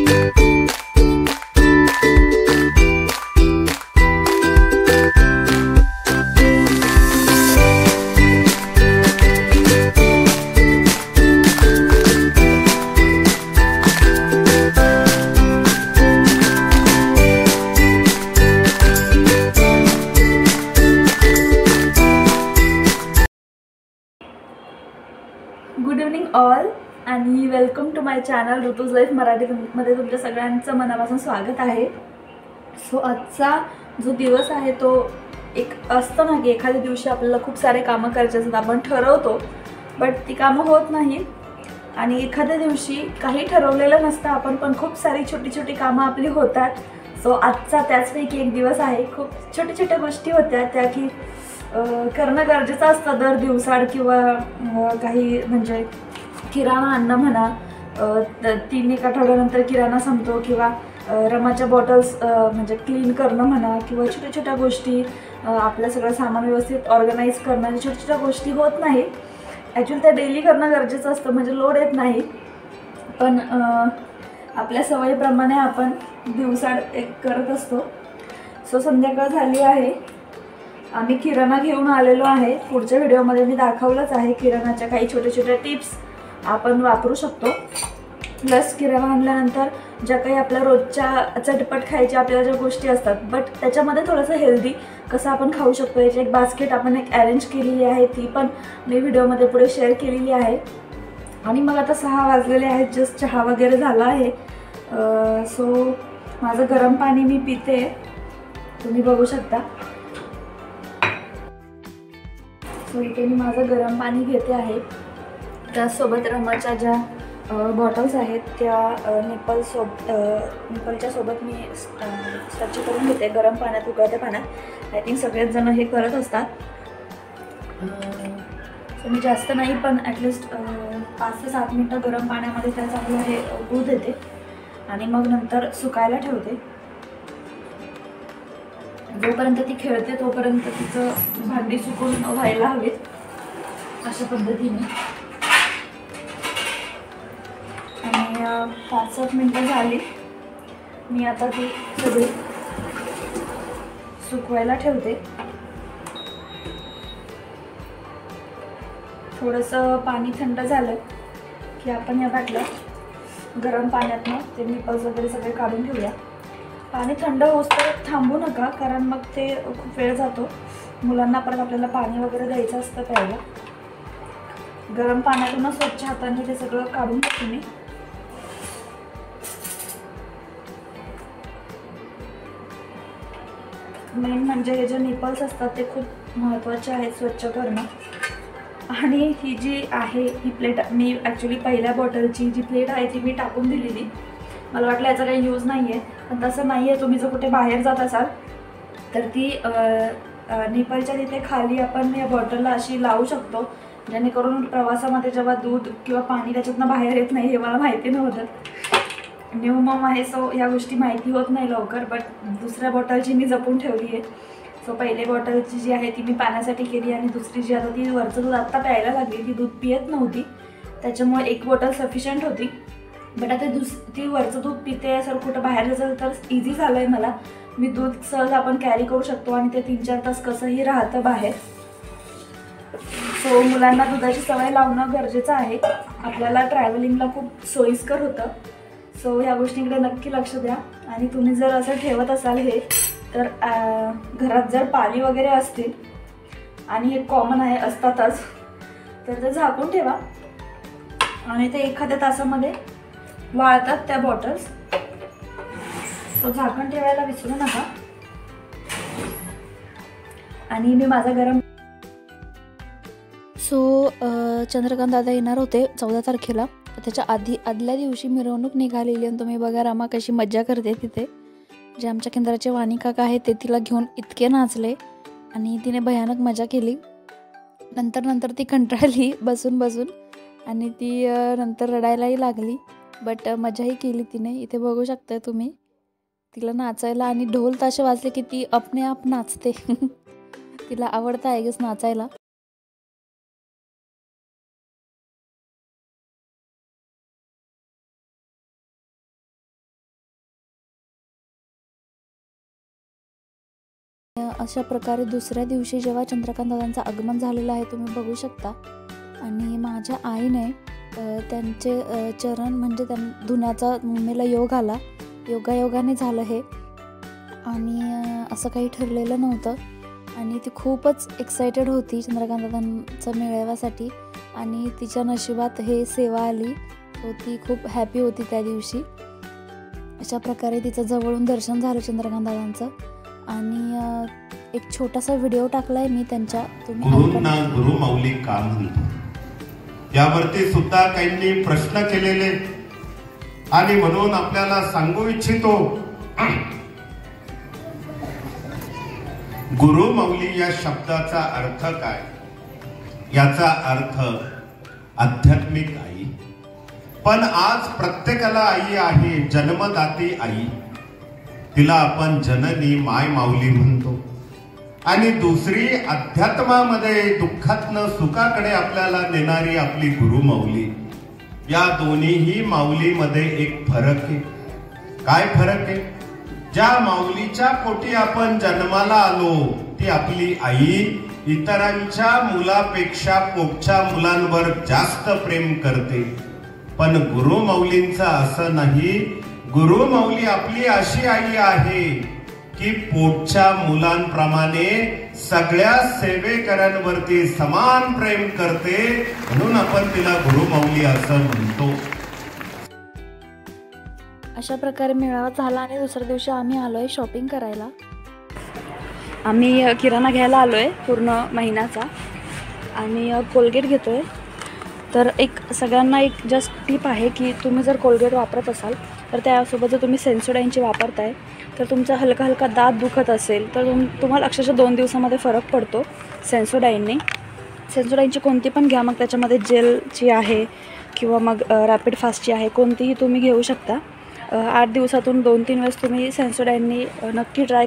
Good evening all आणि welcome to my channel Rutu's life मराठीमध्ये तुमच्या सगळ्यांचं मनापासून स्वागत आहे। सो आजचा जो दिवस आहे तो एक असतं ना की एखाद्या दिवशी आपल्याला खूप सारे कामं करायचे असतात, आपण ठरवतो बट ती कामं होत नाही आणि एखाद्या दिवशी काही ठरवलेलं नसतं आपण पण खूप सारी छोटी छोटी कामं आपली होतात। सो आजचा त्याचपैकी एक दिवस आहे। खूप छोट्या छोट्या गोष्टी होत्या त्या की करणं गरजेचं असतं दर दिवसाड किंवा काही म्हणजे किराणा आणणं म्हणा, 3-1 आठवड्यानंतर किराणा संपतो किंवा रमाच्या बॉटल्स म्हणजे क्लीन करणं म्हणा किंवा छोट्या छोट्या गोष्टी आपलं सगळं सामान व्यवस्थित ऑर्गनाईज करणं, छोट्या छोट्या गोष्टी होत नाही ॲक्च्युअली त्या डेली करणं गरजेचं असतं म्हणजे लोड येत नाही। पण आपल्या सवयीप्रमाणे आपण दिवसाड एक करत असतो। सो संध्याकाळ झाली आहे, आम्ही किराणा घेऊन आलेलो आहे। पुढच्या व्हिडिओमध्ये मी दाखवलंच आहे किराणाच्या काही छोट्या छोट्या टिप्स आपण वापरू शकतो। प्लस किराणा आणल्यानंतर ज्या काही आपल्या रोजच्या चटपट खायच्या आपल्याला ज्या गोष्टी असतात बट त्याच्यामध्ये थोडंसं हेल्दी कसं आपण खाऊ शकतो याची एक बास्केट आपण एक अरेंज केलेली आहे, ती पण मी व्हिडिओमध्ये पुढे शेअर केलेली आहे। आणि मग आता 6 वाजलेले आहेत, जस्ट चहा वगैरे झाला आहे। सो माझं गरम पाणी मी पिते, तुम्ही बघू शकता। सो इथे मी माझं गरम पाणी घेते आहे, त्यासोबत रमाच्या ज्या बॉटल्स आहेत त्या निपलच्या सोबत मी स्वच्छ करून घेते गरम पाण्यात, उकळत्या पाण्यात। आय थिंक सगळेच जण हे करत असतात। सो मी जास्त नाही पण ॲटलिस्ट 5 ते 7 मिनटं गरम पाण्यामध्ये त्या चांगलं हे उकळू देते आणि मग नंतर सुकायला ठेवते। जोपर्यंत ती खेळते तोपर्यंत तिचं भांडी सुकून व्हायला हवीत अशा पद्धतीने। आणि 5-7 मिनटं झाली, मी आता ती सगळी सुकवायला ठेवते। थोडंसं पाणी थंड झालं की आपण या बाटल्या गरम पाण्यातनं ते निपल्स वगैरे सगळे काढून ठेवूया। पाणी थंड होईस्तोवर थांबू नका कारण मग ते खूप वेळ जातो, मुलांना परत आपल्याला पाणी वगैरे द्यायचं असतं प्यायला। गरम पाण्यातूनच स्वच्छ हाताने ते सगळं काढून घेते मी। मेन म्हणजे हे जे निपल्स असतात ते खूप महत्त्वाचे आहेत स्वच्छ करणं। आणि ही जी आहे ही प्लेट मी ॲक्च्युली पहिल्या बॉटलची जी प्लेट आहे ती मी टाकून दिलेली, मला वाटलं याचा काही यूज नाही आहे पण तसं नाही आहे। तुम्ही जर कुठे बाहेर जात असाल तर ती निपलच्या तिथे खाली आपण या बॉटलला अशी लावू शकतो जेणेकरून प्रवासामध्ये जेव्हा दूध किंवा पाणी त्याच्यातनं बाहेर येत नाही, हे मला माहिती नव्हतं, न्यू मॉम आहे सो या गोष्टी माहिती होत नाही लवकर। बट दुसऱ्या बॉटलची मी जपून ठेवली आहे। सो पहिली बॉटलची जी आहे ती मी पाण्यासाठी केली आणि दुसरी जी आता ती वरचं दूध आत्ता प्यायला लागली, ती दूध पित नव्हती त्याच्यामुळे 1 बॉटल सफिशियंट होती। बट आता ती वरचं दूध पिते सर कुठं बाहेर जायचं तर इझी झालं आहे मला, मी दूध सहज आपण कॅरी करू शकतो आणि ते 3-4 तास कसंही राहतं बाहेर। सो मुलांना दुधाची सवय लावणं गरजेचं आहे, आपल्याला ट्रॅव्हलिंगला खूप सोयीस्कर होतं। सो ह्या गोष्टींकडे नक्की लक्ष द्या। आणि तुम्ही जर असं ठेवत असाल हे तर घरात जर पाली वगैरे असतील आणि हे कॉमन आहे असतातच तर ते झाकून ठेवा आणि ते एखाद्या तासामध्ये वाळतात त्या बॉटल्स। सो झाकण ठेवायला विसरू नका। आणि मी माझा गरम चंद्रकांत दादा येणार होते 14 तारखेला, त्याच्या आदल्या दिवशी मिरवणूक निघालेली आणि तुम्ही बघा रमा कशी मज्जा करते तिथे। जे आमच्या केंद्राचे वाणी काका आहेत ते तिला घेऊन इतके नाचले आणि तिने भयानक मजा केली। नंतर ती कंटाळली बसून आणि ती नंतर रडायलाही लागली, बट मजाही केली तिने। इथे बघू शकता तुम्ही तिला नाचायला आणि ढोल ताशे वाजले की ती अपने आप नाचते तिला आवडतं आहे गेस नाचायला। अशा प्रकारे दुसऱ्या दिवशी जेव्हा चंद्रकांत दादांचं आगमन झालेलं आहे तुम्ही बघू शकता. आणि माझ्या आईने त्यांचे चरण म्हणजे धुण्याचा मम्मीला योग आला, योगायोगाने झालं हे. आणि असं काही ठरलेलं नव्हतं आणि ती खूपच एक्सायटेड होती चंद्रकांत दादांच्या मेळाव्यासाठी. आणि तिच्या नशिबात हे सेवा आली, तो ती खूप हॅपी होती त्या दिवशी. अशा प्रकारे तिचं जवळून दर्शन झालं चंद्रकांत दादांचं. आणि एक छोटासा व्हिडिओ टाकलाय मी त्यांच्या, तुम्ही गुरुंना गुरु माऊली का म्हणतो यावरती सुद्धा काहींनी प्रश्न केलेले आणि म्हणून आपल्याला सांगू इच्छितो. गुरु माऊली या शब्दाचा अर्थ काय? याचा अर्थ आध्यात्मिक आई. पण आज प्रत्येकाला आई आहे, जन्मदाती आई. तिला आपण जननी माय माऊली म्हणतो. आणि दुसरी अध्यात्मामध्ये दुःखातनं सुखाकडे आपल्याला नेणारी आपली गुरु माऊली. या दोन्हीही माऊलीमध्ये एक फरक आहे. काय फरक आहे? ज्या माऊलीच्या पोटी आपण जन्माला आलो ती आपली आई इतरांच्या मुलापेक्षा पोटच्या मुलांवर जास्त प्रेम करते. पण गुरु माऊलींचं असं नाही. गुरु माऊली आपली अशी आई आहे की पोटच्या मुलांप्रमाणे सगळ्या सेवेकरांवरती समान प्रेम करते, म्हणून आपण तिला गुरु माऊली असं म्हणतो. अशा प्रकारे मेळावा झाला आणि दुसऱ्या दिवशी आम्ही आलोय शॉपिंग करायला. आम्ही किराणा घ्यायला आलोय पूर्ण महिन्याचा आणि कोलगेट घेतोय. तर एक सगळ्यांना एक जस्ट टिप आहे की तुम्ही जर कोलगेट वापरत असाल तर त्यासोबत जर तुम्ही सेन्सोडाईनची वापरताय तर तुमचा हलका हलका दात दुखत असेल तर तुम्हाला अक्षरशः 2 दिवसामध्ये फरक पडतो सेन्सोडाईनने. सेन्सोडाईनची कोणती पण घ्या, मग त्याच्यामध्ये जेलची आहे किंवा मग रॅपिड फास्टची आहे, कोणतीही तुम्ही घेऊ शकता. 8 दिवसातून 2-3 वेळेस तुम्ही सेन्सोडाईननी नक्की ट्राय.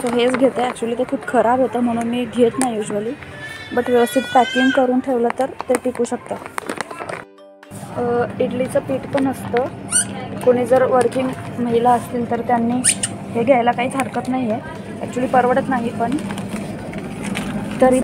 सो हेच घेते. ॲक्च्युली ते खूप खराब होतं म्हणून मी घेत नाही युजली, बट व्यवस्थित पॅकिंग करून ठेवलं तर ते टिकू शकतं. इडलीचं पीठ पण असतं. कोणी जर वर्किंग महिला असतील तर त्यांनी हे घ्यायला काहीच हरकत नाही आहे. ॲक्च्युली परवडत नाही पण तरी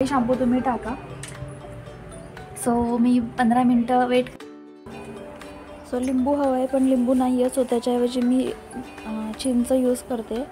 शॅम्पू तुम्ही टाका. सो मी 15 मिनटं वेट. सो लिंबू हवं आहे पण लिंबू नाही आहे, सो त्याच्याऐवजी मी चिंच यूज करते.